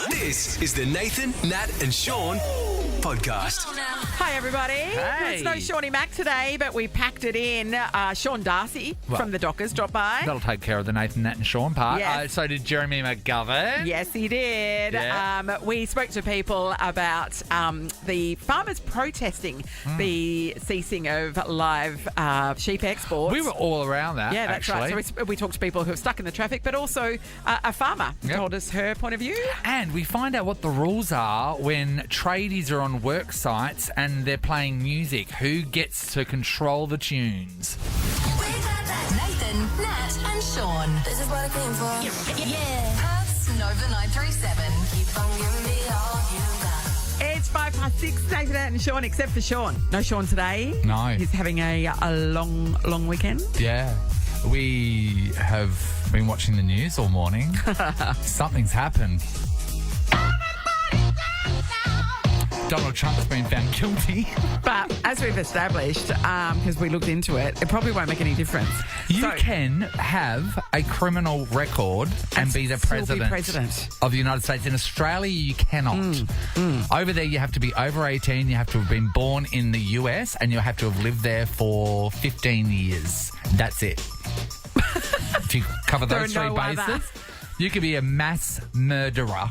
This is the Nathan, Nat and Shaun podcast. Hi, everybody. Hey. It's no Shawnee Mac today, but we packed it in. Sean Darcy from the Dockers dropped by. That'll take care of the Nathan, Nat and Shaun part. Yes. So did Jeremy McGovern. Yes, he did. Yeah. We spoke to people about the farmers protesting the ceasing of live sheep exports. We were all around that, Yeah, that's actually. right. So we talked to people who are stuck in the traffic, but also a farmer told us her point of view. And we find out what the rules are when tradies are on work sites and they're playing music. Who gets to control the tunes? Nathan, Nat and Shaun. This is what I came for. Yeah. Perth's Nova 937. Keep on giving me all you got. It's 6:05, Nathan, Nat and Sean, except for Sean. No Sean today. No. He's having a long weekend. Yeah. We have been watching the news all morning. Something's happened. Donald Trump's been found guilty. But as we've established, because we looked into it, it probably won't make any difference. You can have a criminal record and be the president of the United States. In Australia, you cannot. Over there, you have to be over 18, you have to have been born in the US, and you have to have lived there for 15 years. That's it. If you cover those three bases, you could be a mass murderer.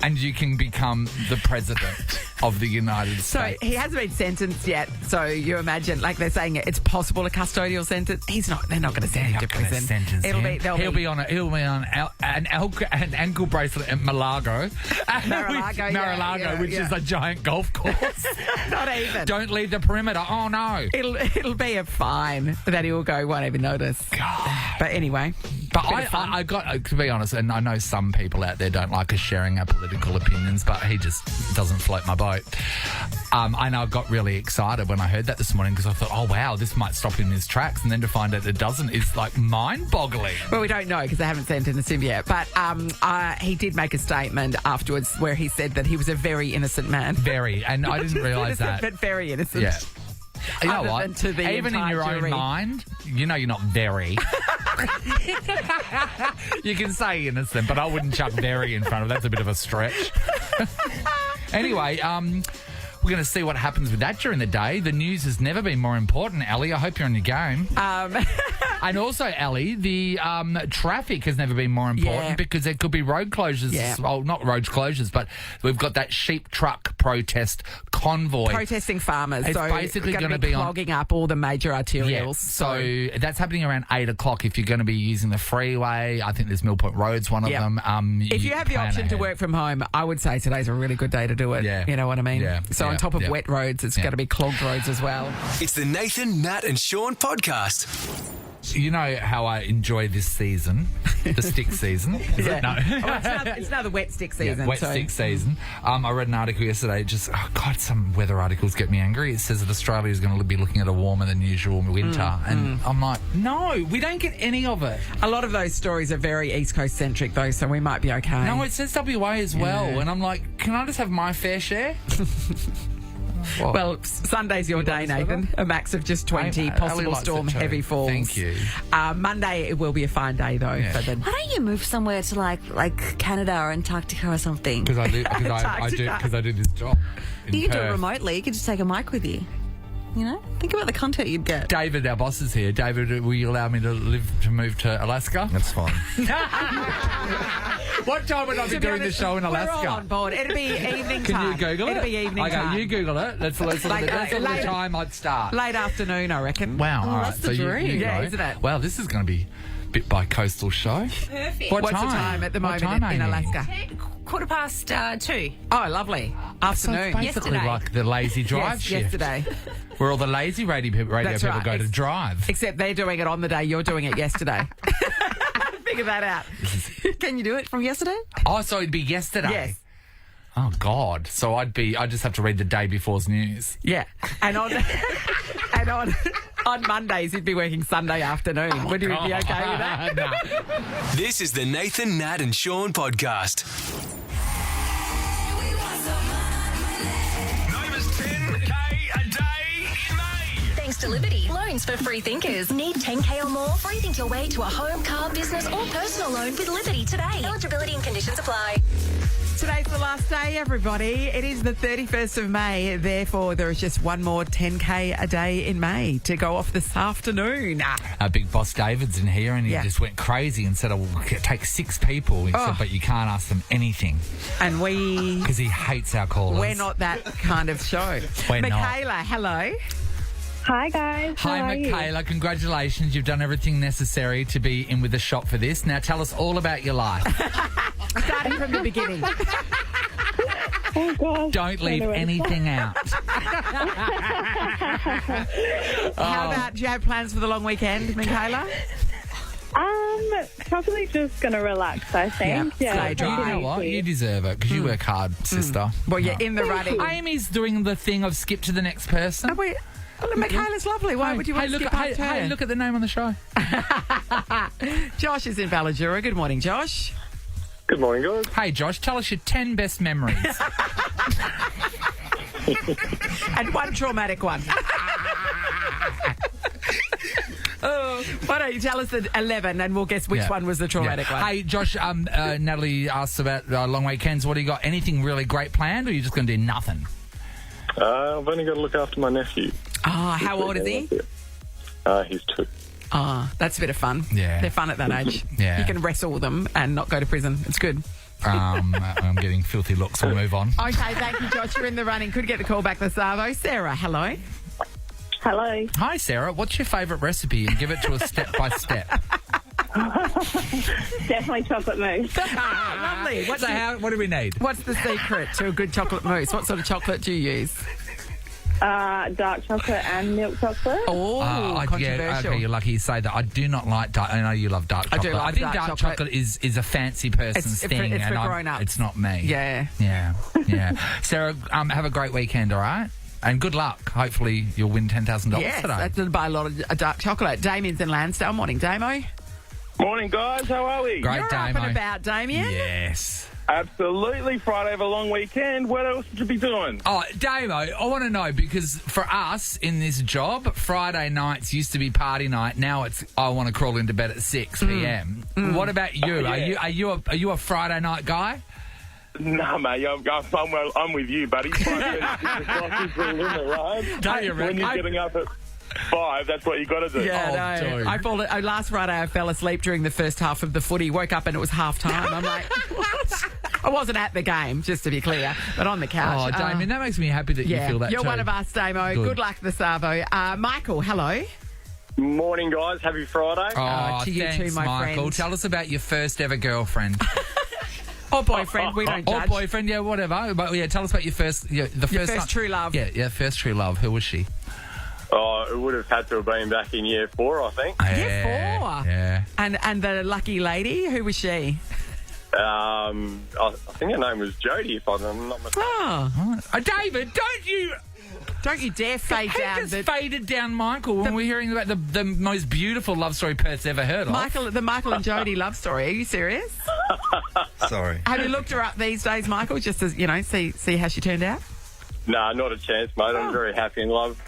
And you can become the president of the United States. So he hasn't been sentenced yet. So you imagine, like they're saying, it's possible a custodial sentence. He's not. They're not going to send him to prison. He'll be on an ankle bracelet at Mar-a-Lago, which is a giant golf course. Not even. Don't leave the perimeter. Oh no. It'll be a fine that he'll go. Won't even notice. God. But anyway. But I got to be honest, and I know some people out there don't like us sharing our political opinions, but he just doesn't float my boat. I know I got really excited when I heard that this morning because I thought, oh wow, this might stop him in his tracks, and then to find out it doesn't is like mind-boggling. Well, we don't know because they haven't sentenced him yet. But he did make a statement afterwards where he said that he was a very innocent man. Very, and I didn't realise that. But very innocent. Yeah. You know Other what? than to the Even in your jury. own mind, you know you're not very. You can say innocent, but I wouldn't chuck very in front of. That's a bit of a stretch. Anyway, we're going to see what happens with that during the day. The news has never been more important, Ellie. I hope you're on your game. And also, Ellie, the traffic has never been more important because there could be road closures. Yeah. Well, not road closures, but we've got that sheep truck protest convoy. Protesting farmers. It's so basically going to be clogging up all the major arterials. Yeah. So that's happening around 8 o'clock. If you're going to be using the freeway, I think there's Millpoint Road's one of them. If you have the option to work from home, I would say today's a really good day to do it. Yeah. You know what I mean? Yeah. So on top of wet roads, it's going to be clogged roads as well. It's the Nathan, Nat and Shaun podcast. You know how I enjoy this season, the stick season. Is it? No. It's now the wet stick season. Yeah, wet stick season. I read an article yesterday. Some weather articles get me angry. It says that Australia is going to be looking at a warmer than usual winter. And I'm like, no, we don't get any of it. A lot of those stories are very East Coast centric, though, so we might be okay. No, it says WA as well. And I'm like, can I just have my fair share? Well, Sunday's your day, Nathan. A max of just 20, possible storm, heavy falls. Thank you. Monday, it will be a fine day, though. Yeah. Why don't you move somewhere to like Canada or Antarctica or something? Because I do this job. You can do it remotely. You could just take a mic with you. You know, think about the content you'd get. David, our boss, is here. David, will you allow me to move to Alaska? That's fine. What time would I be doing the show in Alaska? We're all on board. It'll be evening time. Can you Google it? It'll be evening time. Okay, you Google it. That's the time I'd start. Late afternoon, I reckon. Wow, all right. That's the dream. Yeah, isn't it? Well, this is going to be a bit by coastal show. Perfect. What's the time at the moment in Alaska? 2:15. Oh, lovely. Afternoon. So basically Yesterday. like the lazy drive shift. Yesterday. Where all the lazy radio people right. go to drive. Except they're doing it on the day you're doing it yesterday. Figure that out. Can you do it from yesterday? Oh, so it'd be yesterday? Yes. Oh, God. So I just have to read the day before's news. Yeah. And on Mondays, you'd be working Sunday afternoon. Would you be okay with that? No. This is the Nathan, Nat and Shaun podcast. Nova's 10K a day in May. Thanks to Liberty. Loans for free thinkers. Need 10K or more? Free think your way to a home, car, business or personal loan with Liberty today. Eligibility and conditions apply. Today's the last day, everybody. It is the 31st of May. Therefore, there is just one more 10K a day in May to go off this afternoon. Big boss David's in here and he just went crazy and said, "Oh, we'll take 6 people." He said, "But you can't ask them anything." And because he hates our callers. we're not that kind of show. We're not. Michaela, hello. Hi, guys. Hi, How are you? Michaela. Congratulations. You've done everything necessary to be in with the shop for this. Now tell us all about your life. Starting from the beginning. Oh, gosh. Don't leave Anyway. anything out. How about, do you have plans for the long weekend, Michaela? Probably just going to relax, I think. Yeah, stay dry. You know what? You deserve it because you work hard, sister. Well, you're in the running. Amy's doing the thing of skip to the next person. Oh, wait. Well, Michaela's lovely. Why would you want to skip past her? Hey, look at the name on the show. Josh is in Ballajura. Good morning, Josh. Good morning, guys. Hey, Josh, tell us your 10 best memories. And one traumatic one. Why don't you tell us the 11 and we'll guess which one was the traumatic one. Hey, Josh, Natalie asked about long weekends. What do you got? Anything really great planned or are you just going to do nothing? I've only got to look after my nephew. Oh, how old is he? He's 2. Oh, that's a bit of fun. Yeah. They're fun at that age. Yeah. You can wrestle with them and not go to prison. It's good. I'm getting filthy looks. We'll move on. Okay, thank you, Josh. You're in the running. Could get the call back, the Savo. Sarah, hello. Hello. Hi, Sarah. What's your favourite recipe? And give it to us step by step. Definitely chocolate mousse. Lovely. What do we need? What's the secret to a good chocolate mousse? What sort of chocolate do you use? Dark chocolate and milk chocolate. Oh, controversial. Yeah, okay, you're lucky you say that. I do not like dark. I know you love dark chocolate. I do love think dark dark chocolate. is a fancy person's thing. It's for and grown-ups. It's not me. Yeah. Yeah. Sarah, have a great weekend, all right? And good luck. Hopefully you'll win $10,000 Yes, today. that's to buy a lot of dark chocolate. Damien's in Lansdale. Morning, Damo. Morning, guys. How are we? Great, You're Damo. up and about, Damien. Yes. Absolutely. Friday of a long weekend. What else would you be doing? Oh, Damo, I want to know because for us in this job, Friday nights used to be party night. Now it's I want to crawl into bed at 6 p.m. What about you? Yeah. Are you a Friday night guy? No, mate. I'm with you, buddy. 5:30 is the limit, right? Don't you When reckon? you're getting up at 5, that's what you got to do. Yeah, Oh, dude. last Friday I fell asleep during the first half of the footy, woke up and it was half time. I'm like, what? I wasn't at the game, just to be clear, but on the couch. Oh, Damien, that makes me happy that you feel that you're too. one of us, Damo. Good luck, the Savo. Michael, hello. Morning, guys. Happy Friday. Oh, to you thanks, too, my Michael. friend. Tell us about your first ever girlfriend. Or boyfriend, we don't Or judge. boyfriend, yeah, whatever. But yeah, tell us about your first, first true love. Yeah, first true love. Who was she? Oh, it would have had to have been back in year 4, I think. Year 4? Yeah. And the lucky lady, who was she? I think her name was Jodie, if I'm not mistaken. Oh, David, don't you dare fade Who down just faded down Michael when we're hearing about the most beautiful love story Perth's ever heard of? the Michael and Jodie love story. Are you serious? Sorry. Have you looked her up these days, Michael, just to, see how she turned out? Nah, not a chance, mate. I'm very happy in love.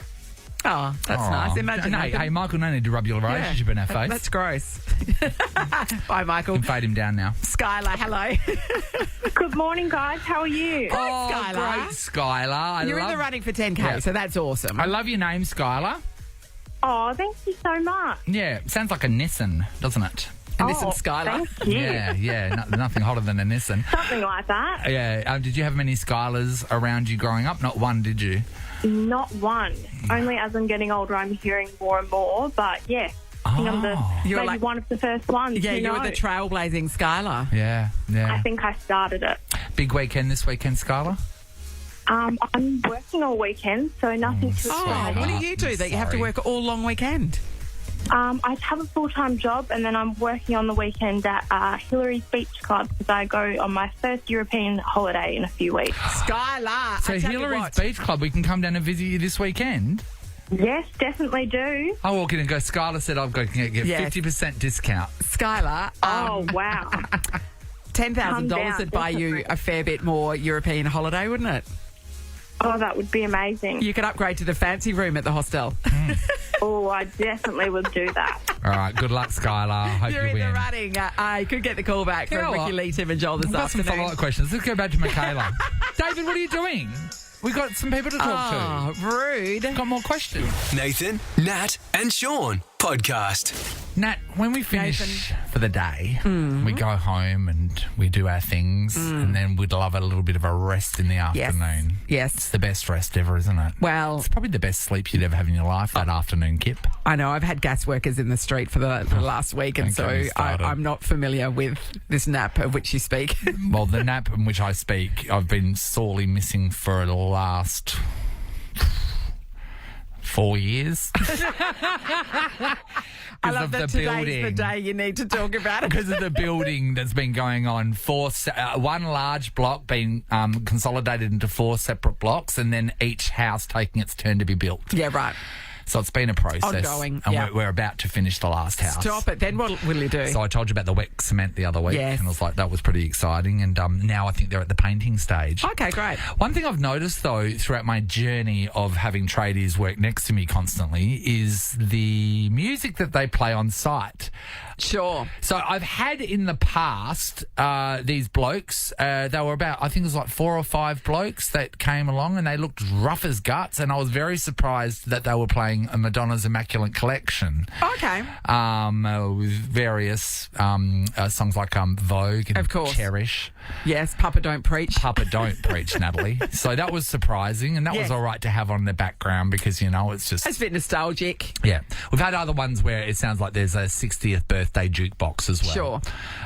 Oh, that's Aw. nice. Imagine Hey, that. Michael, no need to rub your relationship in our face. That's gross. Bye, Michael. You can fade him down now. Skylar, hello. Good morning, guys. How are you? Oh, Skylar. great, Skylar. You're in the running for 10K, so that's awesome. I love your name, Skylar. Oh, thank you so much. Yeah, sounds like a Nissan, doesn't it? And this is Skylar. Thank you. Yeah, nothing hotter than a Nissan. Something like that. Yeah, did you have many Skylars around you growing up? Not one, did you? Not one. Only as I'm getting older, I'm hearing more and more. But yeah, I think I'm You're maybe like- one of the first ones. Yeah, who you were the knows? trailblazing Skylar. Yeah. I think I started it. Big weekend this weekend, Skylar? I'm working all weekend, so nothing too Oh, exciting. what do you do that you have to Sorry. work all long weekend? I have a full-time job, and then I'm working on the weekend at Hillary's Beach Club because I go on my first European holiday in a few weeks. Skylar. So I tell you Hillary's what. Beach Club, we can come down and visit you this weekend? Yes, definitely do. I walk in and go, Skylar said I've got to get Yes. 50% discount. Skylar. Oh, wow. $10,000 Calm down, would buy you definitely. a fair bit more European holiday, wouldn't it? Oh, that would be amazing. You could upgrade to the fancy room at the hostel. Oh, I definitely would do that. All right, good luck, Skylar. Hope You're you in win. the running. I could get the call back You know from Ricky what? Lee, Tim and Joel this We've got some afternoon. follow-up questions. Let's go back to Michaela. David, what are you doing? We got some people to talk Oh, rude. to. Got more questions. Nathan, Nat, and Shaun podcast. Nat, when we finish for the day, we go home and we do our things, and then we'd love a little bit of a rest in the afternoon. It's Yes. the best rest ever, isn't it? Well, It's probably the best sleep you'd ever have in your life, that afternoon, Kip. I know I've had gas workers in the street for the last week, and Don't get me so started. I'm not familiar with this nap of which you speak. Well, the nap in which I speak, I've been sorely missing for the last 4 years. I love that today's the day you need to talk about it. Because of the building that's been going on. One large block being consolidated into 4 separate blocks, and then each house taking its turn to be built. Yeah, right. So it's been a process. Ongoing, And yeah. we're about to finish the last house. Stop it. Then what will you do? So I told you about the wet cement the other week. Yes. And I was like, that was pretty exciting. And now I think they're at the painting stage. Okay, great. One thing I've noticed, though, throughout my journey of having tradies work next to me constantly is the music that they play on site. Sure. So I've had in the past these blokes, they were about, I think it was like 4 or 5 blokes that came along and they looked rough as guts, and I was very surprised that they were playing a Madonna's Immaculate Collection. Okay. With various songs like Vogue and Of course. Cherish. Yes, Papa Don't Preach. Papa Don't Preach, Natalie. So that was surprising, and that was Yes. all right to have on the background because, you know, it's just... It's a bit nostalgic. Yeah. We've had other ones where it sounds like there's a 60th birthday jukebox as well. Sure.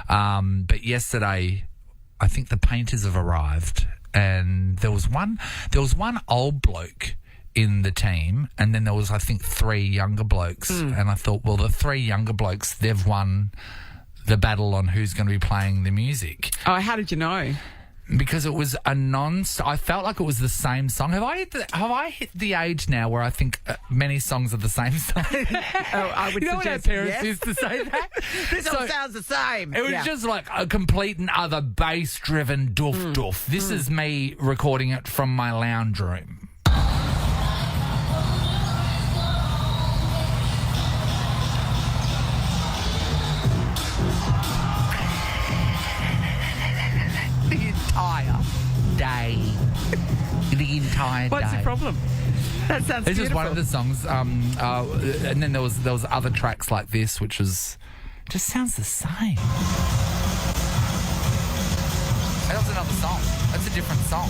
But yesterday, I think the painters have arrived, and there was one old bloke in the team, and then there was, I think, 3 younger blokes. And I thought, well, the 3 younger blokes, they've won the battle on who's going to be playing the music. Oh, how did you know? Because it was I felt like it was the same song. Have I hit the age now where I think many songs are the same song? I would You know when our suggest parents yes. used to say that? This all So- sounds the same. It was Yeah. just like a complete and utter bass-driven doof. This is me recording it from my lounge room. The entire day. The entire day. What's the problem? That sounds This is beautiful. one of the songs, and then there was other tracks like this, which was just sounds the same. That was another song. That's a different song.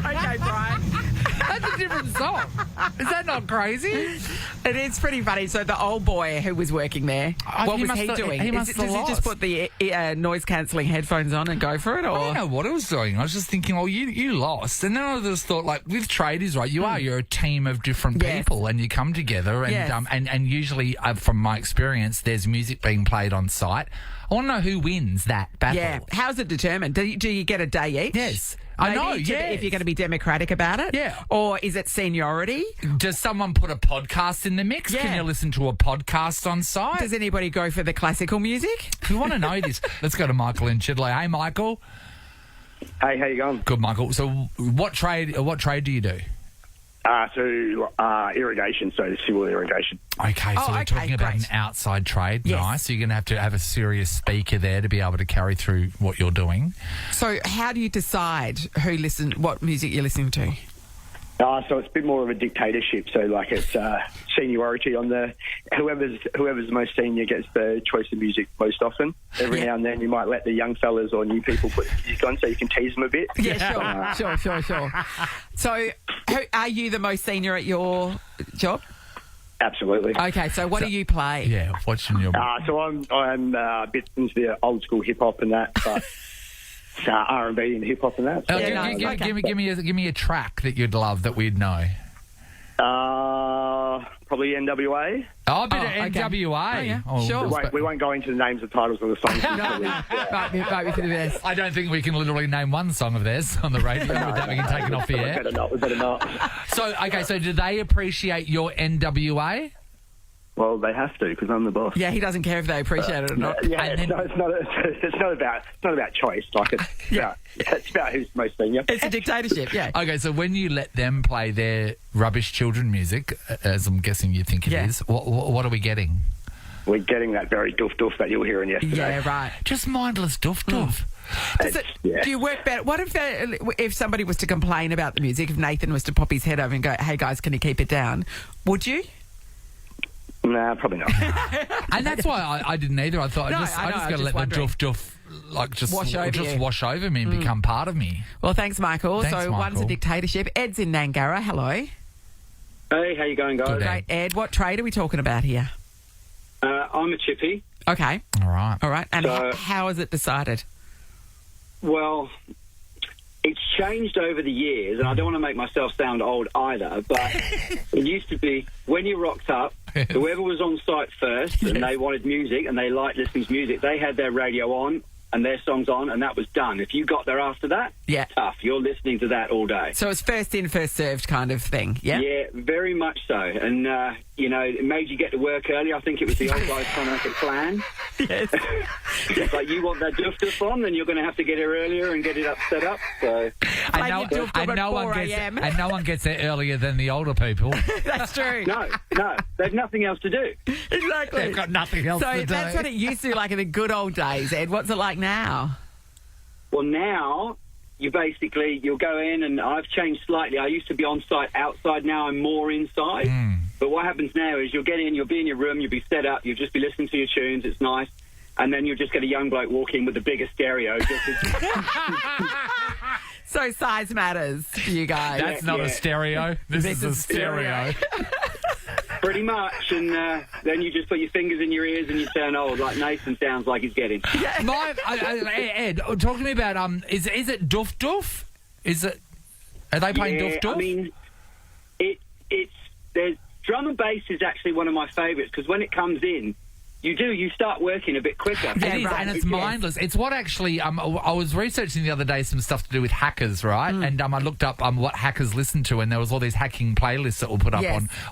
Okay, Brian. That's a different song. Is that not crazy? It is pretty funny. So the old boy who was working there, what he was must he have- doing? he must have Does he lost. just put the noise-cancelling headphones on and go for it? I Or don't know what I was doing. I was just thinking, well, you lost. And then I just thought, like, with tradies, right, you're a team of different Yes. people and you come together and Yes. and usually, from my experience, there's music being played on site. I want to know who wins that battle. Yeah. How's it determined? Do you get a day each? Yes. I Maybe know, if yes. you're going to be democratic about it? Yeah. Or is it seniority? Does someone put a podcast in the mix? Yeah. Can you listen to a podcast on site? Does anybody go for the classical music? We want to know this. Let's go to Michael in Chidley. Hey, Michael. Hey, how you going? Good, Michael. So what trade do you do? Irrigation, so civil irrigation. Okay, so we're talking about great. an outside trade. Yes. Nice. So you're going to have a serious speaker there to be able to carry through what you're doing. So how do you decide what music you're listening to? So it's a bit more of a dictatorship. So like it's seniority on the whoever's the most senior gets the choice of music most often. Every now and then you might let the young fellas or new people put music on so you can tease them a bit. Yeah, sure. So are you the most senior at your job? Absolutely. Okay, so what do you play? Yeah, watching your... So I'm a bit into the old school hip hop and that, but R&B and hip hop and that. So, Give me a track that you'd love that we'd know. probably NWA. Oh, a bit of okay. NWA. Oh, yeah. Oh, Sure. We won't go into the names of titles of the songs. Might be for the best. I don't think we can literally name one song of theirs on the radio without being taken off the We air. better not. So do they appreciate your NWA? Well, they have to because I'm the boss. Yeah, he doesn't care if they appreciate it or not. Yeah, And then- it's not about choice. Like it's about who's most senior. It's a dictatorship, yeah. Okay, so when you let them play their rubbish children music, as I'm guessing you think it is, what are we getting? We're getting that very doof that you were hearing yesterday. Yeah, right. Just mindless doof. Do you work better? What if somebody was to complain about the music, if Nathan was to pop his head over and go, hey, guys, can you keep it down? Would you? Nah, probably not. And that's why I didn't either. I thought I just got to let the doof like just wash over me and become part of me. Well, thanks, Michael. Thanks, so Michael. one's a dictatorship. Ed's in Nangara. Hello. Hey, how you going, guys? Great, Ed. What trade are we talking about here? I'm a chippy. Okay. All right. And So- how is it decided? Well, it's changed over the years, and I don't want to make myself sound old either, but it used to be when you rocked up, whoever was on site first and they wanted music and they liked listening to music, they had their radio on and their songs on, and that was done. If you got there after that, tough. You're listening to that all day. So it's first in, first served kind of thing, yeah? Yeah, very much so. And, it made you get to work early. I think it was the old guys trying to make a plan. Yes. It's like, you want that doof on, then you're going to have to get here earlier and get it set up. So, And no one gets there earlier than the older people. That's true. No, they've nothing else to do. Exactly. They've got nothing else to do. So that's what it used to be like in the good old days, Ed. What's it like now? Well, now you'll go in, and I've changed slightly. I used to be on site outside. Now I'm more inside. But what happens now is you'll get in, you'll be in your room, you'll be set up, you'll just be listening to your tunes. It's nice. And then you'll just get a young bloke walk in with the bigger stereo. So size matters for you guys. That's not a stereo. This is a stereo. Pretty much. And then you just put your fingers in your ears and you turn old, like Nathan sounds like he's getting. Ed, talk to me about is it doof? Are they playing doof? I mean, there's drum and bass is actually one of my favourites because when it comes in, you start working a bit quicker. It is, and it's mindless. It's what actually, I was researching the other day some stuff to do with hackers, right? And I looked up what hackers listen to, and there was all these hacking playlists that were put up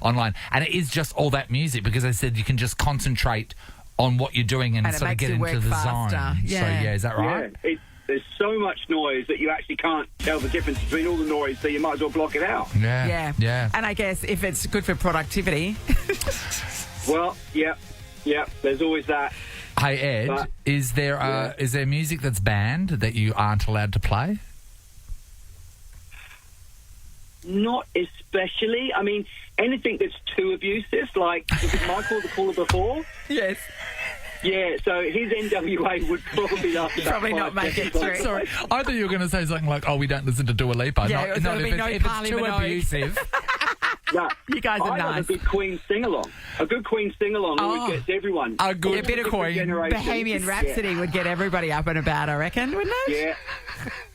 online. And it is just all that music because they said you can just concentrate on what you're doing and sort of get into the zone. Yeah. So, is that right? Yeah, there's so much noise that you actually can't tell the difference between all the noise, so you might as well block it out. Yeah. And I guess if it's good for productivity. Well, yeah, there's always that. Hey, Ed, But, is there music that's banned that you aren't allowed to play? Not especially. I mean, anything that's too abusive, like was it Michael the caller before? Yes. Yeah, so his NWA would probably last about Probably not 5 make it seconds. through. Sorry, I thought you were going to say something like, "Oh, we don't listen to Dua Lipa." Yeah, Not there'll if be it's, no if it's Kylie too Minogue. abusive. No, You guys are I love nice. a good Queen sing-along. A good Queen sing-along always gets everyone. A good bit of Queen. generation. Bohemian Rhapsody would get everybody up and about, I reckon, wouldn't it?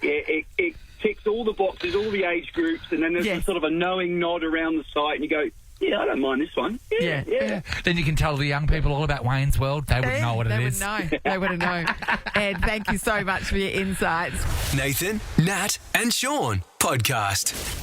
Yeah, it ticks all the boxes, all the age groups, and then there's Yes. a sort of a knowing nod around the site, and you go, yeah, I don't mind this one. Yeah. Then you can tell the young people all about Wayne's World. They would know what it is. They would know. Ed, thank you so much for your insights. Nathan, Nat, and Shaun podcast.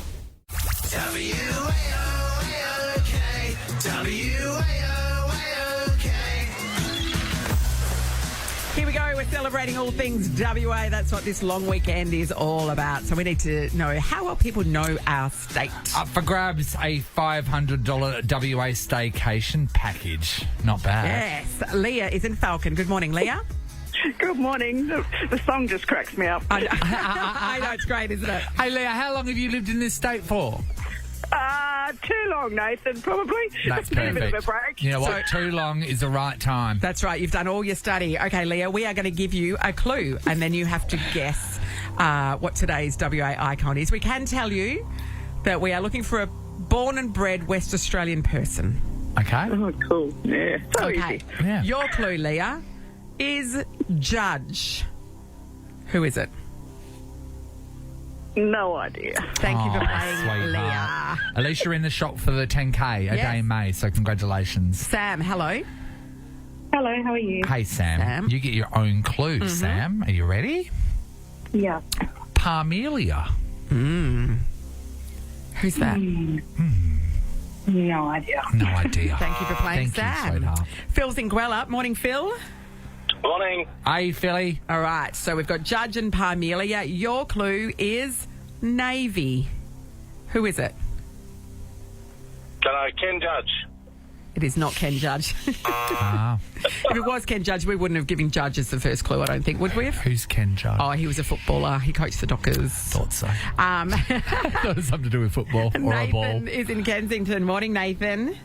Here we go. We're celebrating all things WA. That's what this long weekend is all about. So we need to know how well people know our state. Up for grabs, a $500 WA staycation package. Not bad. Yes. Leah is in Falcon. Good morning, Leah. Good morning. The song just cracks me up. I know, it's great, isn't it? Hey, Leah, how long have you lived in this state for? Too long, Nathan, probably. That's It's been a bit of a perfect. break. You know what? Too long is the right time. That's right. You've done all your study. Okay, Leah, we are going to give you a clue, and then you have to guess what today's WA icon is. We can tell you that we are looking for a born and bred West Australian person. Okay. Oh, cool. Yeah. So Okay. easy. Yeah. Your clue, Leah, is Judge. Who is it? No idea. Thank you for Oh, playing, sweetheart. Leah. At least you're in the shop for the 10K a Yes. day in May, so congratulations. Sam, hello. Hello, how are you? Hey, Sam. You get your own clue, Mm-hmm. Sam. Are you ready? Yeah. Parmelia. Who's that? No idea. No idea. Thank you for playing, Thank Sam. you, sweetheart. Phil's in Guelph. Morning, Phil. Morning. Hey, Philly. All right, so we've got Judge and Parmelia. Your clue is Navy. Who is it? Ken Judge. It is not Ken Judge. If it was Ken Judge, we wouldn't have given Judge as the first clue, I don't think, would we have? Who's Ken Judge? Oh, he was a footballer. He coached the Dockers. Thought so. Thought it was something to do with football or a ball. Nathan is in Kensington. Morning, Nathan.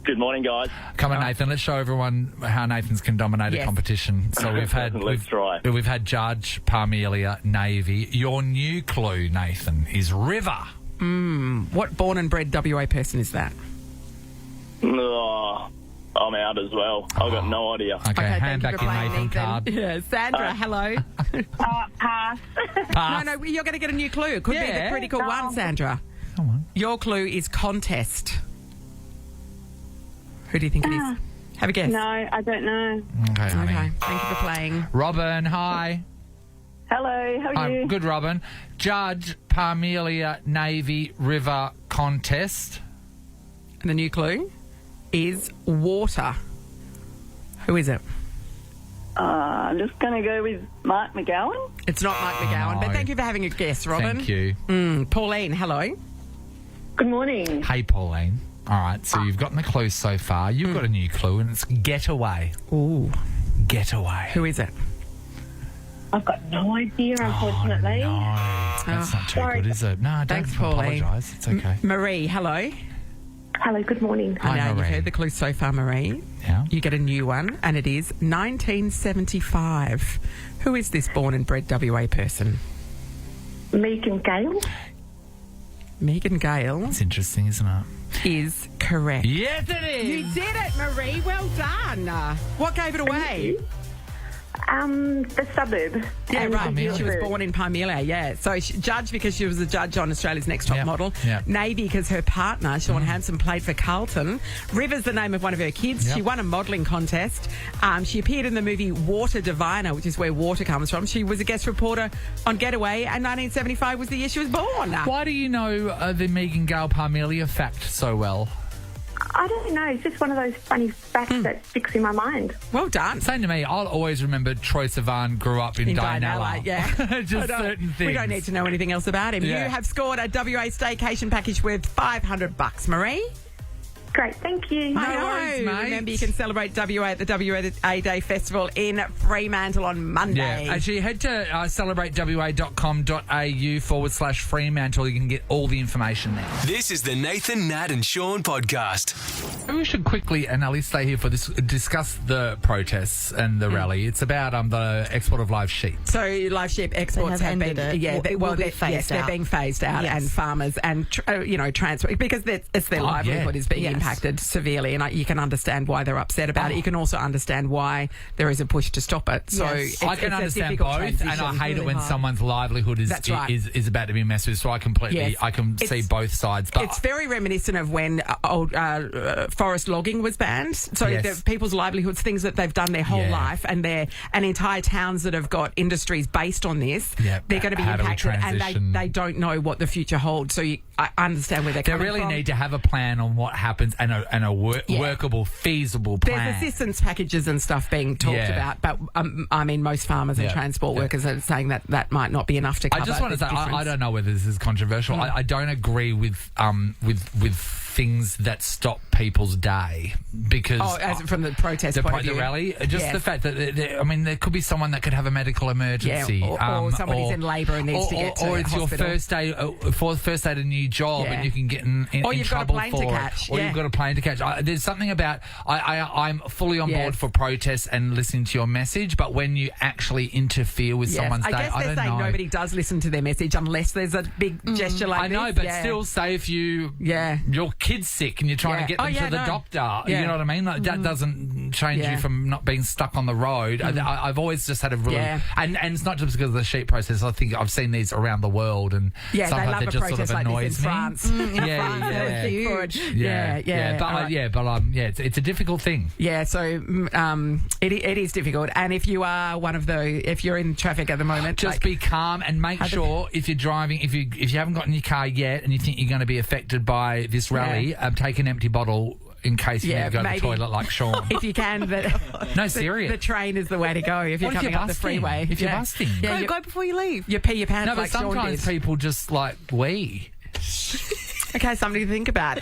Good morning, guys. Come on, Nathan. Let's show everyone how Nathan's can dominate a competition. So we've had Judge, Parmelia, Navy. Your new clue, Nathan, is River. What born and bred WA person is that? Oh, I'm out as well. I've got no idea. Okay, hand thank you back for your playing, Nathan card. Yeah, Sandra, hello. Pass. Pass. No, you're going to get a new clue. It could be the critical one, Sandra. Come on. Your clue is contest. Who do you think it is? Have a guess. No, I don't know. Okay, honey. Okay, thank you for playing. Robin, hi. Hello, how are you? I'm good, Robin. Judge, Parmelia, Navy, River, contest. And the new clue is water. Who is it? I'm just going to go with Mark McGowan. It's not Mike McGowan, but thank you for having a guess, Robin. Thank you. Pauline, hello. Good morning. Hey, Pauline. All right, so you've gotten the clue so far. You've got a new clue, and it's getaway. Ooh. Getaway. Who is it? I've got no idea, unfortunately. No, that's not too good, is it? No, don't Thanks, Pauline. apologise. It's okay. Marie, hello. Hello, good morning. I know you've Marie. heard the clue so far, Marie. Yeah. You get a new one, and it is 1975. Who is this born and bred WA person? Megan Gale. Megan Gale It's interesting, isn't it? is correct. Yes, it is. You did it, Marie. Well done. What gave it away? The suburb. Yeah, And right. Parmelia. She was born in Parmelia, yeah. So Judge because she was a judge on Australia's Next Top Yep, Model. yep. Navy because her partner, Shaun Hanson, played for Carlton. River's the name of one of her kids. Yep. She won a modelling contest. She appeared in the movie Water Diviner, which is where water comes from. She was a guest reporter on Getaway, and 1975 was the year she was born. Why do you know the Megan Gale Parmelia fact so well? I don't know. It's just one of those funny facts that sticks in my mind. Well done. Same to me. I'll always remember Troy Sivan grew up in Dianella. Yeah. Just certain things. We don't need to know anything else about him. Yeah. You have scored a WA staycation package worth $500, Marie. Great, thank you. I know. worries, mate. Remember, you can celebrate WA at the WA Day Festival in Fremantle on Monday. Yeah, actually, head to celebratewa.com.au/Fremantle. You can get all the information there. This is the Nathan, Nat and Shaun podcast. Maybe we should quickly, and Ali, stay here for this, discuss the protests and the rally. It's about the export of live sheep. So live sheep exports They have been, ended it. yeah, It will be they're- phased yes, they're out. being phased out, Yes. and farmers and transport because it's their livelihood is being Yes. impacted severely, and you can understand why they're upset about it. You can also understand why there is a push to stop it. So Yes. I it's can a understand difficult both, and I transition. hate it really when hard. someone's livelihood That's right. is about to be messed with. So I completely, Yes. I can see It's- both sides. But It's very reminiscent of when old forest logging was banned. So Yes. the people's livelihoods, things that they've done their whole Yeah. life, and entire towns that have got industries based on this, Yeah. they're going to be How do we impacted, and transition? they don't know what the future holds. So I understand where they're they coming really from. need to have a plan on what happens and a workable, feasible plan. There's assistance packages and stuff being talked Yeah. about, but I mean, most farmers and Yeah. transport Yeah. workers are saying that might not be enough to cover. I just want to the say, I difference. don't know whether this is controversial. I don't agree with things that stop people's day because as from the protest point of the view. rally, just Yes. the fact that there could be someone that could have a medical emergency, Yeah, or somebody's in labour and needs to get to or it's hospital. your first day at a new job, Yeah. and you can get in Or you've got a trouble plane to for catch, it, or yeah. you've got a plane to catch. There's something about I'm fully on board Yes. for protests and listening to your message, but when you actually interfere with Yes. someone's I day, guess I they're don't saying know. nobody does listen to their message unless there's a big gesture like I know, this. but Yeah. still, say if your Yeah. kid's sick and you're trying Yeah. to get them Oh, yeah, to the no. doctor, Yeah. you know what I mean? Like, that doesn't change Yeah. you from not being stuck on the road. I've always just had a really, Yeah. and it's not just because of the sheep process. I think I've seen these around the world, and Yeah, they sometimes love it a just sort of protest like this in annoys me. France. Yeah, France, yeah. they're huge. Yeah. Yeah, it's a difficult thing. Yeah, so it is difficult. And if you are if you're in traffic at the moment, just be calm and make sure if you're driving, if you haven't got in your car yet and you think you're going to be affected by this rally, take an empty bottle in case you need to go to the toilet like Shaun. If you can, no, serious. The train is the way to go if you're coming up the freeway. If you're busting. Yeah, go before you leave. You pee your pants no, like but Shaun sometimes did. people just like wee. Okay, something to think about.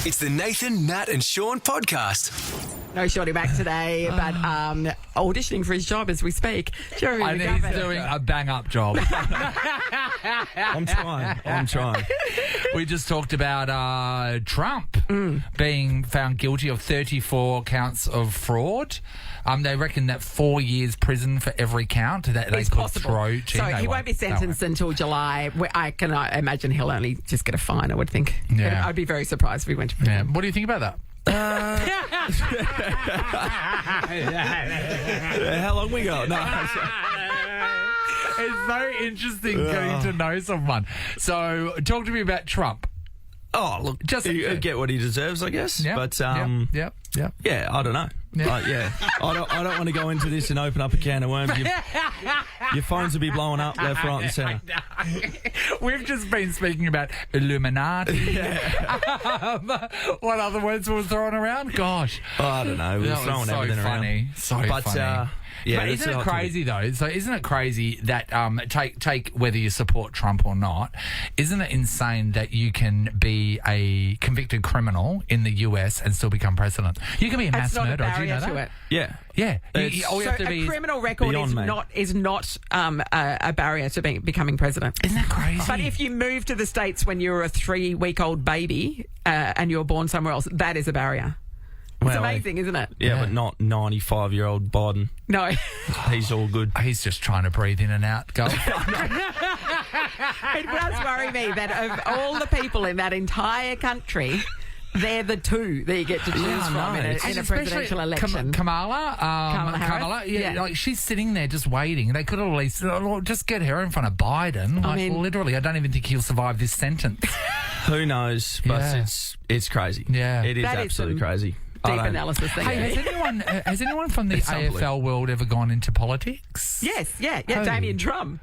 It's the Nathan, Nat and Shaun podcast. No Shorty back today, but auditioning for his job as we speak. Jeremy I think McGovern. he's doing a bang-up job. I'm trying. We just talked about Trump being found guilty of 34 counts of fraud. They reckon that 4 years prison for every count that they could throw. So he won't be sentenced until July. I can imagine he'll only just get a fine, I would think. Yeah. I'd be very surprised if he went to prison. Yeah. What do you think about that? How long we got? No. It's so interesting getting to know someone. So, talk to me about Trump. Oh, look, just get what he deserves, I guess. Yep, But yep. yeah, I don't know. Yeah. I don't want to go into this and open up a can of worms. Your phones will be blowing up left, right, and centre. We've just been speaking about Illuminati. What other words were thrown around? Gosh, I don't know. We're throwing everything around. So funny. Yeah, but isn't it crazy though? So isn't it crazy that take whether you support Trump or not? Isn't it insane that you can be a convicted criminal in the US and still become president? You can be a mass murderer. Do you know that? Yeah. Yeah. So a criminal record is not a barrier to becoming president. Isn't that crazy? But if you move to the States when you're a 3-week-old baby and you're born somewhere else, that is a barrier. It's amazing, isn't it? Yeah, but not 95-year-old Biden. No. He's all good. He's just trying to breathe in and out. Go. It does worry me that of all the people in that entire country, they're the two that you get to choose from in a presidential election. Kamala Harris? Yeah, like she's sitting there just waiting. They could at least just get her in front of Biden. I mean, literally, I don't even think he'll survive this sentence. Who knows? But it's crazy. Yeah. It is absolutely crazy. Deep analysis thing. Hey, has anyone from the AFL world ever gone into politics? Yes, Damien Drum.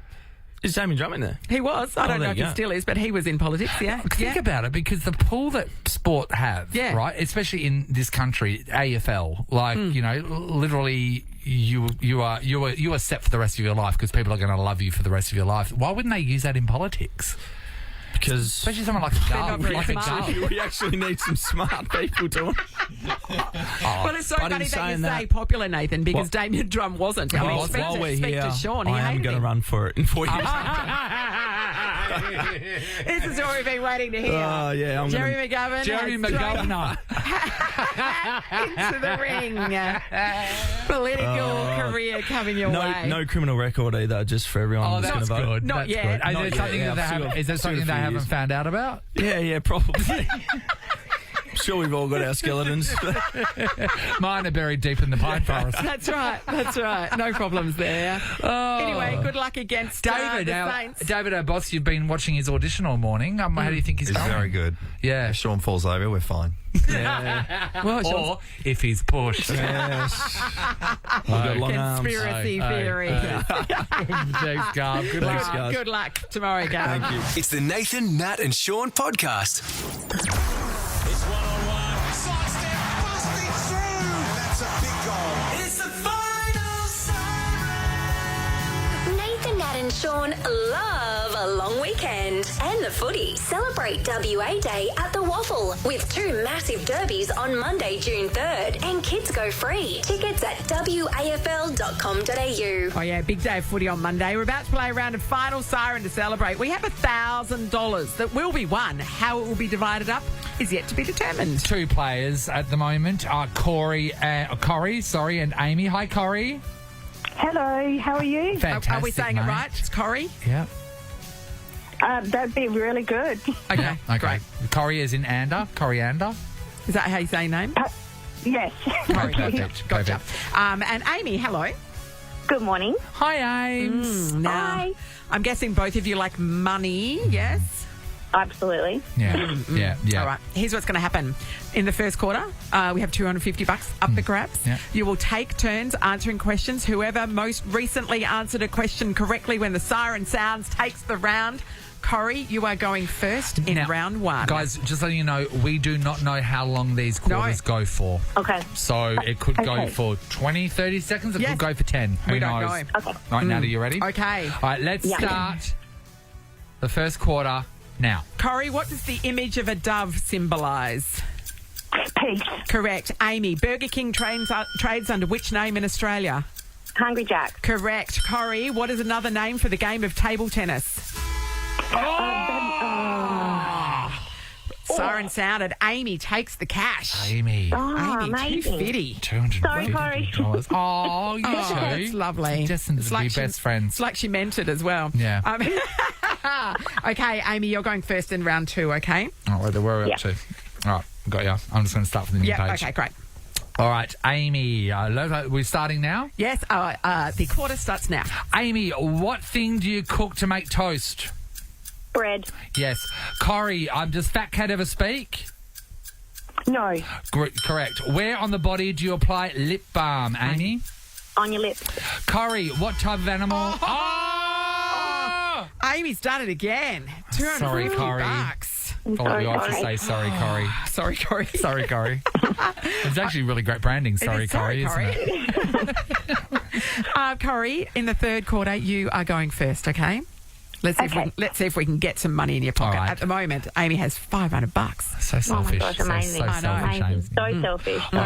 Is Damien Drum in there? He was. I don't know if he still is, but he was in politics, Think about it, because the pull that sport have, right, especially in this country, AFL, like, literally you are set for the rest of your life because people are going to love you for the rest of your life. Why wouldn't they use that in politics? Because especially someone like a Gov. We actually need some smart people doing. Well, it's so funny that you say popular, Nathan, because Damien Drum wasn't. I mean, speak to Shaun. I am going to run for it in 4 years. This is what we've been waiting to hear. Yeah, Jeremy McGovern. Into the ring. Political career coming your way. No criminal record either, just for everyone that's going to vote. Good. Not yet. Is there something they haven't found out about? Yeah, probably. I'm sure we've all got our skeletons. Mine are buried deep in the pine forest. That's right. No problems there. Anyway, good luck against David. The Saints. David, our boss, you've been watching his audition all morning. How do you think he's going? Very good. Yeah. If Shaun falls over, we're fine. Yeah. Or if he's pushed. Yes. We've got long Conspiracy theory. Thanks, Garb. Good luck. Good luck tomorrow, Garb. Thank you. It's the Nathan, Nat and Shaun podcast. It's one-on-one. Sidestep, busting through. And that's a big goal. It's the final siren. Nathan, Nat and Shaun love a long weekend and the footy. Celebrate WA Day at the Waffle with 2 massive derbies on Monday, June 3rd, and kids go free. Tickets at wafl.com.au. Oh yeah, big day of footy on Monday. We're about to play a round of final siren to celebrate. We have $1,000 that will be won. How it will be divided up is yet to be determined. 2 players at the moment are Corey and Amy. Hi, Corey. Hello, how are you? Fantastic, Are we saying it right? It's Corey? Yeah. That'd be really good. Okay, great. Corey is in coriander. Is that how you say your name? Yes. Corey, perfect. Gotcha. And Amy, hello. Good morning. Hi, Ames. Now, Hi. I'm guessing both of you like money, yes? Absolutely. Yeah, yeah. All right, here's what's going to happen. In the first quarter, we have $250 up the grabs. Yeah. You will take turns answering questions. Whoever most recently answered a question correctly when the siren sounds takes the round. Corey, you are going first in round one. Guys, just letting you know, we do not know how long these quarters go for. Okay. So it could go for 20, 30 seconds. It could go for 10. Who We don't knows? know. Okay. All right, Nath, are you ready? Okay. All right, let's start the first quarter now. Corey, what does the image of a dove symbolise? Peace. Correct. Amy, Burger King trades under which name in Australia? Hungry Jack. Correct. Corey, what is another name for the game of table tennis? Siren sounded. Amy takes the cash. Amy. Oh, Amy, amazing. $250. Sorry, Corey. Oh, you two. That's lovely. Destined to be best friends. It's like she meant it as well. Yeah. Okay, Amy, you're going first in round two, okay? All right, where are we up to? All right, got you. I'm just going to start from the new page. Okay, great. All right, Amy, we're starting now? Yes, the quarter starts now. Amy, what thing do you cook to make toast? Bread. Yes. Corey, does Fat Cat ever speak? No. Correct. Where on the body do you apply lip balm, Amy? On your lips. Corey, what type of animal? Amy's done it again. $250. Sorry, Corey. Thought we ought to say sorry, Corey. Sorry, Corey. Sorry, Corey. It's actually really great branding. Sorry, Corey, isn't it? Corey, in the third quarter, you are going first, okay? Let's see if we can get some money in your pocket. All right. At the moment, Amy has $500. So selfish. Oh my gosh, amazing. So selfish, Amy. So selfish. All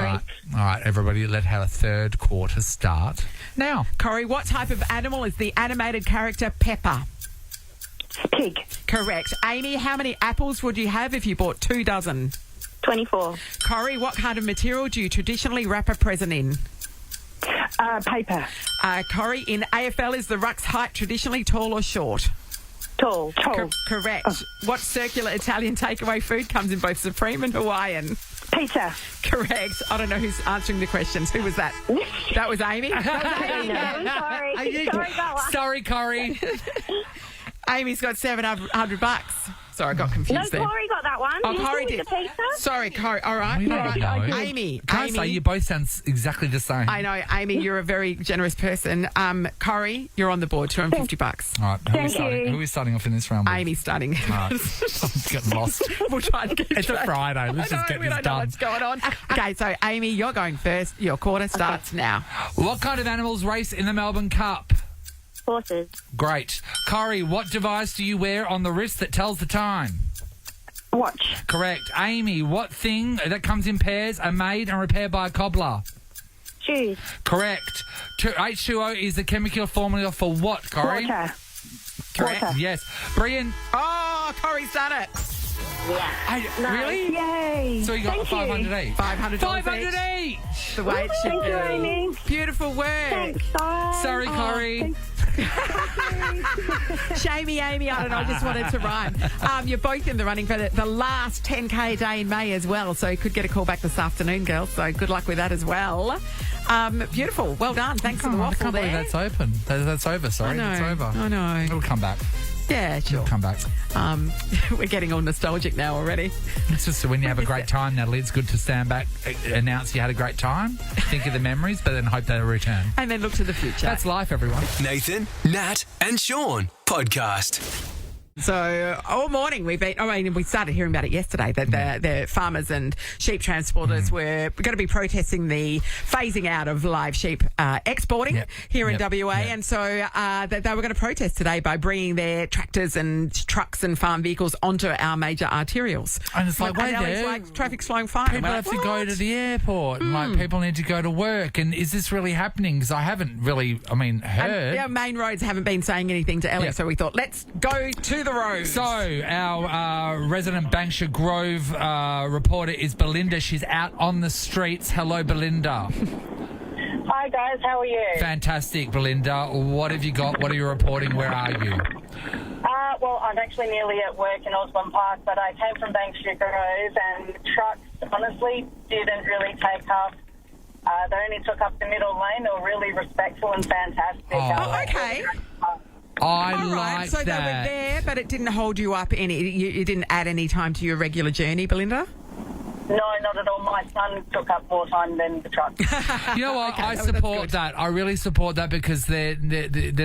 right, everybody, let's have a third quarter start now. Corey, what type of animal is the animated character Pepper? Pig. Correct. Amy, how many apples would you have if you bought 2 dozen? 24. Corey, what kind of material do you traditionally wrap a present in? Paper. Corey, in AFL, is the ruck's height traditionally tall or short? Tall. Correct. What circular Italian takeaway food comes in both Supreme and Hawaiian? Pizza. Correct. I don't know who's answering the questions. Who was that? That was Amy? Sorry, Corey. Amy's got $700. Sorry, I got confused there. No, Corey got that one. Oh, Did Corey you did. the pizza? Sorry, Corey. All right. We don't know. Amy. Can I say you both sound exactly the same? I know, Amy, you're a very generous person. Corey, you're on the board, $250. All right, who are we starting off in this round with? Amy's starting. All right. I'm getting lost. We'll try to get It's a Friday. Let's just get we this don't know done. what's going on. Okay, so Amy, you're going first. Your quarter starts now. What kind of animals race in the Melbourne Cup? Horses. Great. Corey, what device do you wear on the wrist that tells the time? Watch. Correct. Amy, what thing that comes in pairs are made and repaired by a cobbler? Shoes. Correct. H2O is the chemical formula for what, Corey? Water. Correct. Water. Yes. Brian. Oh, Corey's done it. Yeah. Really? Yay. So you got 500 each. $500 500 each. each. The way it should Thank be. you, Amy. Beautiful work. Thanks, guys. Sorry, Corey. Shamey, Amy, I don't know, I just wanted to rhyme. You're both in the running for the last 10K day in May as well, so you could get a call back this afternoon, girls, so good luck with that as well. Beautiful. Well done. Thanks for the waffle I can't believe there. that's open. That's over, sorry. I know, It's over. I know. It'll come back. Yeah, sure. It'll come back. We're getting all nostalgic now already. It's just when you have a great time, Natalie, it's good to stand back, announce you had a great time, think of the memories, but then hope they return. And then look to the future. That's life, everyone. Nathan, Nat, and Shaun podcast. So all morning we started hearing about it yesterday that the farmers and sheep transporters were going to be protesting the phasing out of live sheep exporting here in WA, and so that they were going to protest today by bringing their tractors and trucks and farm vehicles onto our major arterials. And it's like, wait there. It's like traffic's flowing fine. People have to go to the airport, and like people need to go to work. And is this really happening? Because I haven't really, heard. And our main roads haven't been saying anything to Ellie, so we thought let's go to the road. So our resident Banksia Grove reporter is Belinda. She's out on the streets. Hello, Belinda. Hi guys, how are you? Fantastic, Belinda. What have you got? What are you reporting? Where are you? Well, I'm actually nearly at work in Osborne Park, but I came from Banksia Grove, and trucks honestly didn't really take up. They only took up the middle lane. They were really respectful and fantastic. Oh, okay. I All right, like so that. they were there, but it didn't hold you up any. You didn't add any time to your regular journey, Belinda? No, not at all. My son took up more time than the truck. You know what? Okay, I that's support good. that. I really support that because they're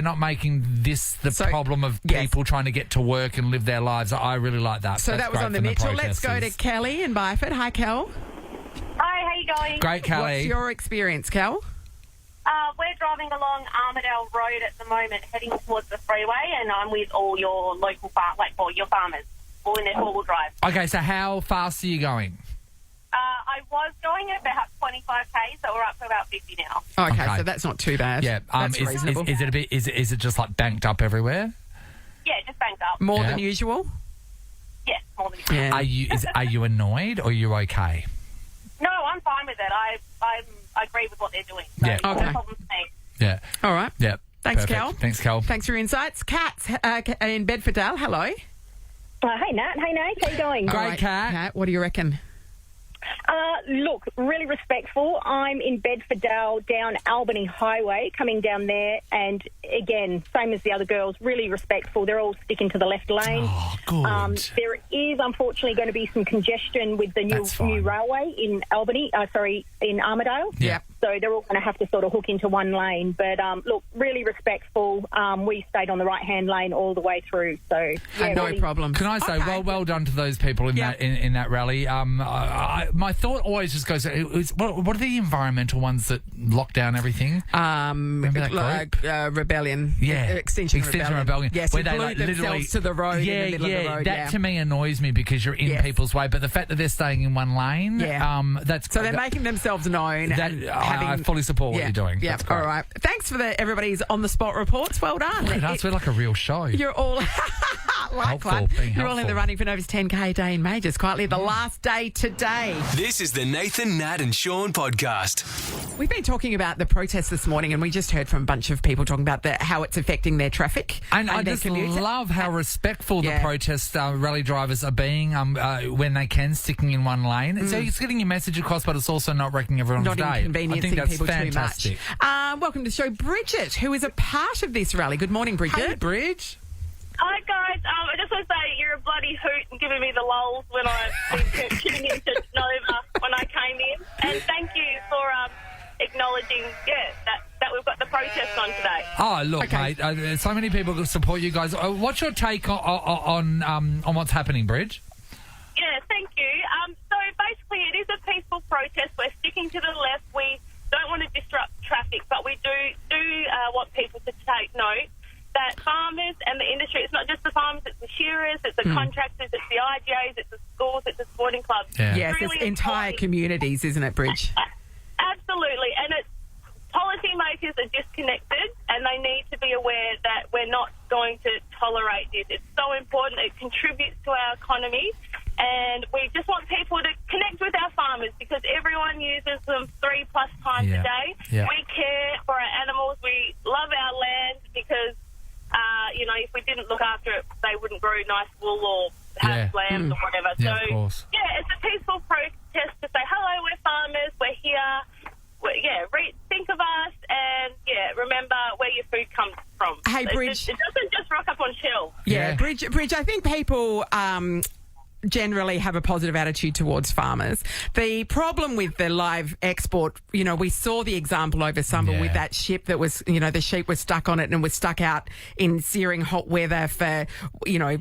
not making this the problem of people trying to get to work and live their lives. I really like that. So That's that was great on the from Mitchell. Let's go to protesters. Kelly in Byford. Hi, Kel. Hi, how you going? Great, Kelly. What's your experience, Kel? We're driving along Armadale Road at the moment, heading towards the freeway, and I'm with all your local your farmers, all in their four-wheel drive. Okay, so how fast are you going? I was going at about 25k, so we're up to about 50 now. Okay, so that's not too bad. Yeah. That's reasonable. Is it a bit? Is it just like banked up everywhere? Yeah, just banked up. More than usual? Yes, more than usual. Yeah. Are you annoyed or are you okay? No, I'm fine with it. I agree with what they're doing. So Yeah. no Okay. problem with me. Yeah. All right. Yeah. Thanks, Perfect. Kel. Thanks, Kel. Thanks for your insights. Kat in Bedfordale, hello. Hey, Nat. Hey, Nate. How you going? Great, Kat. What do you reckon? Look, really respectful. I'm in Bedfordale down Albany Highway, coming down there, and again, same as the other girls, really respectful. They're all sticking to the left lane. Oh, good. There is unfortunately going to be some congestion with the new railway in in Armadale. Yeah. So they're all going to have to sort of hook into one lane. But look, really respectful. We stayed on the right-hand lane all the way through. So yeah, no really- problem. Can I say, well done to those people in that in that rally. My thought always just goes, what are the environmental ones that lock down everything? Remember that group? Rebellion. Yeah. Extinction Rebellion. Yes, where who they blew like themselves literally to the road in the middle of the road. That to me annoys me because you're in people's way. But the fact that they're staying in one lane, that's So they're making themselves known. I fully support what you're doing. Yeah, That's great. all right. Thanks for everybody's on-the-spot reports. Well done. Look at us, we're like a real show. You're all Helpful, being You're all in the helpful. running for Nova's 10K day in May. Just quietly, the last day today. This is the Nathan, Nat and Shaun podcast. We've been talking about the protests this morning, and we just heard from a bunch of people talking about how it's affecting their traffic. And I their just commutes. love how respectful the protest rally drivers are being when they can, sticking in one lane. So it's getting your message across, but it's also not wrecking everyone's Not day. I inconveniencing think that's people fantastic. too much. Welcome to the show, Bridget, who is a part of this rally. Good morning, Bridget. Hey, Bridge. Hi, guys. I just want to say you're a bloody hoot and giving me the lulls when I've been tuning into Nova when I came in. And thank you for acknowledging, that we've got the protest on today. Oh, look, mate, so many people support you guys. What's your take on what's happening, Bridge? Yeah, thank you. So basically it is a peaceful protest. We're sticking to the left. We don't want to disrupt traffic, but we do want people to take note that farmers and the industry, it's not just the farmers, it's the shearers, it's the contractors, it's the IGAs, it's the schools, it's the sporting clubs. Yeah. Yes, really it's entire important. communities, isn't it, Bridge? Absolutely, and it's policymakers are disconnected and they need to be aware that we're not going to tolerate this. It's so important. It contributes to our economy, and we just want people to connect with our farmers because everyone uses them 3+ times a day. Yeah. We care for our animals. We love our land because, if we didn't look after it, they wouldn't grow nice wool or have lambs or whatever. Yeah, so, of course. it's a peaceful protest to say, hello, we're farmers, we're here. Think of us and, remember where your food comes from. Hey, Bridge. It doesn't just rock up on chill. Yeah, Bridge, I think people generally have a positive attitude towards farmers. The problem with the live export, we saw the example over summer with that ship that was, the sheep was stuck on it and was stuck out in searing hot weather for,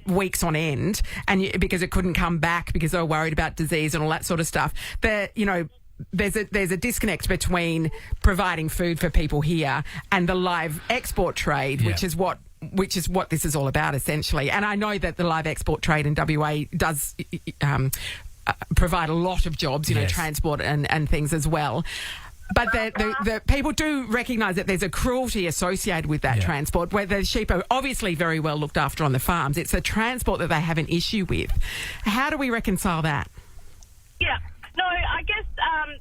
weeks on end, and because it couldn't come back because they were worried about disease and all that sort of stuff. There's a disconnect between providing food for people here and the live export trade, which is what this is all about, essentially. And I know that the live export trade in WA does provide a lot of jobs, transport and things as well. But the people do recognise that there's a cruelty associated with that transport, where the sheep are obviously very well looked after on the farms. It's the transport that they have an issue with. How do we reconcile that? Yeah. No, I guess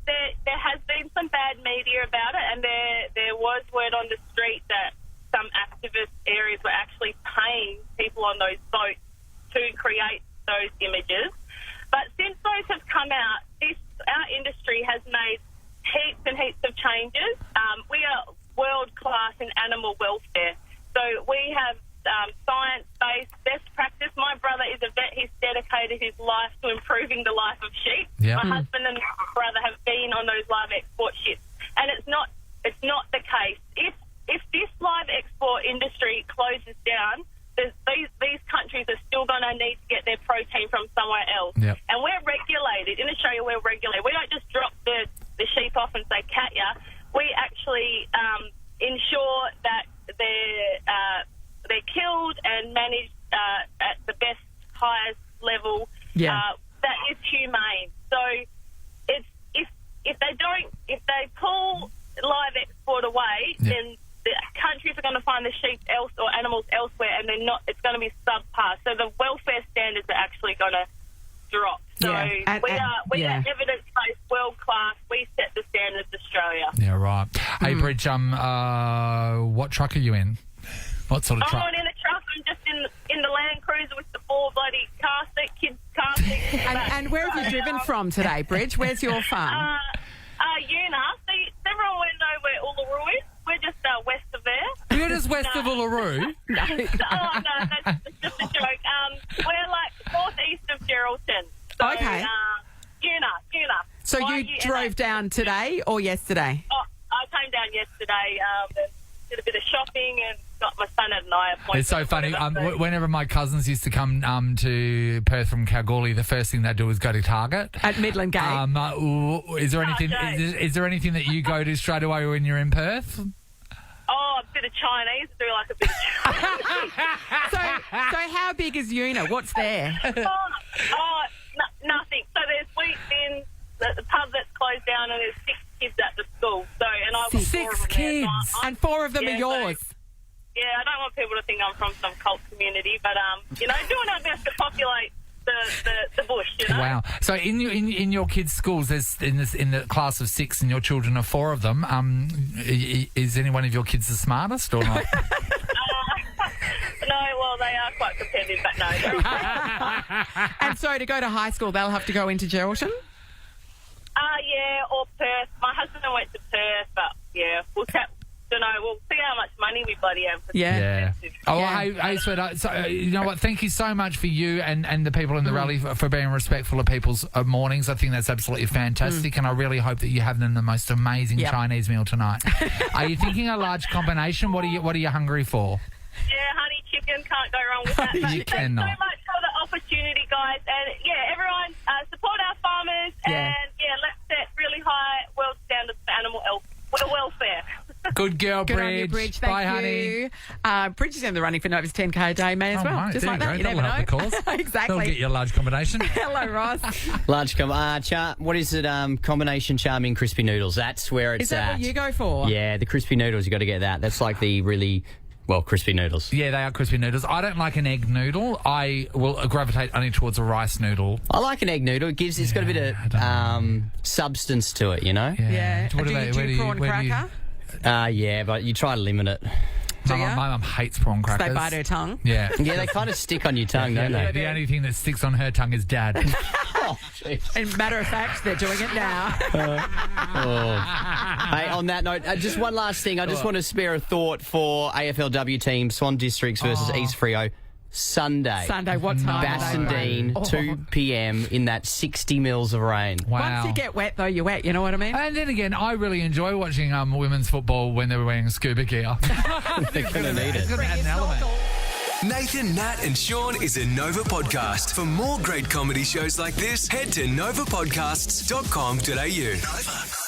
there has been some bad media about it, and there was word on the street that some activist areas were actually paying people on those boats to create those images. But since those have come out, our industry has made heaps and heaps of changes. We are world class in animal welfare, so we have science-based, best practice. My brother is a vet. He's dedicated his life to improving the life of sheep. Yeah. My husband and my brother have been on those live export ships, and it's not the case. If this live export industry closes down, these countries are still going to need to get their protein from somewhere else. Yep. And we're regulated. In Australia, we're regulated. We don't just drop the sheep off and say, cat ya. We actually ensure that they're killed and managed at the best, highest level. Yeah. That is humane. So if they pull live export away, then the countries are going to find the sheep or animals elsewhere, and it's going to be subpar. So the welfare standards are actually going to drop. So we are evidence-based, world-class. We set the standards, Australia. Yeah, right. Hey, Bridge, what truck are you in? What sort of truck? I'm not in a truck. I'm just in the Land Cruiser with the 4 bloody car seat, kids' car seats. And where have you driven from today, Bridge? Where's your farm? Una. See, everyone will know where Uluru is. We're just west of there. You're just west of Uluru? No. Oh, no, that's just a joke. We're like northeast of Geraldton. So, Okay. Una. So you drove down today or yesterday? Oh, I came down yesterday, did a bit of shopping and got my son at an eye appointment. It's so funny. Whenever my cousins used to come to Perth from Kalgoorlie, the first thing they do is go to Target at Midland Gate. Is there anything? Is there anything that you go to straight away when you're in Perth? Oh, a bit of Chinese. Do like a bit of Chinese. So how big is Una? What's there? Nothing. So there's wheat in the pub that's closed down, and there's 6 kids at the school. So, and I've got 4 of them there. And 4 of them are yours. Yeah, I don't want people to think I'm from some cult community, but doing our best to populate the bush. Wow. So in your kids' schools, there's in the class of 6, and your children are 4 of them. Is any one of your kids the smartest or not? No, well, they are quite competitive, but no. And so to go to high school, they'll have to go into Geraldton? Yeah, or Perth. My husband went to Perth, but yeah, we'll see how much money we bloody have. Yeah. Oh, hey, sweetheart. So, you know what? Thank you so much for you and the people in the rally for being respectful of people's mornings. I think that's absolutely fantastic, and I really hope that you're having the most amazing Chinese meal tonight. Are you thinking a large combination? What are you hungry for? Yeah, honey chicken, can't go wrong with that. You cannot. Thanks so much for the opportunity, guys. And everyone support our farmers, and let's set really high world standards for animal welfare. Good girl, Good Bridge. on you, Bridge. Thank Bye, you. honey. Bridge is in the running for Nova's 10K a day, May as well. Right, Just there like that. You That'll never help know. the cause. Exactly. That'll get you a large combination. Hello, Ross. Large what is it? Combination charming crispy noodles. That's where it's Is that at. what you go for? Yeah, the crispy noodles. You got to get that. That's like the really crispy noodles. Yeah, they are crispy noodles. I don't like an egg noodle. I will gravitate only towards a rice noodle. I like an egg noodle. It's got a bit of substance to it, you know? Yeah. What Do you do prawn cracker? Yeah, but you try to limit it. My mum hates prawn crackers. They bite her tongue? Yeah. Yeah, they kind of stick on your tongue, don't they? The only thing that sticks on her tongue is Dad. And matter of fact, they're doing it now. Hey, on that note, just one last thing. I just want to spare a thought for AFLW team, Swan Districts versus East Freo. Sunday, what time? Bassendean, 2 p.m. in that 60 mils of rain. Wow. Once you get wet, though, you're wet. You know what I mean? And then again, I really enjoy watching women's football when they're wearing scuba gear. They're going to need it. It's going to add an element. Nathan, Nat and Shaun is a Nova podcast. For more great comedy shows like this, head to novapodcasts.com.au. Nova.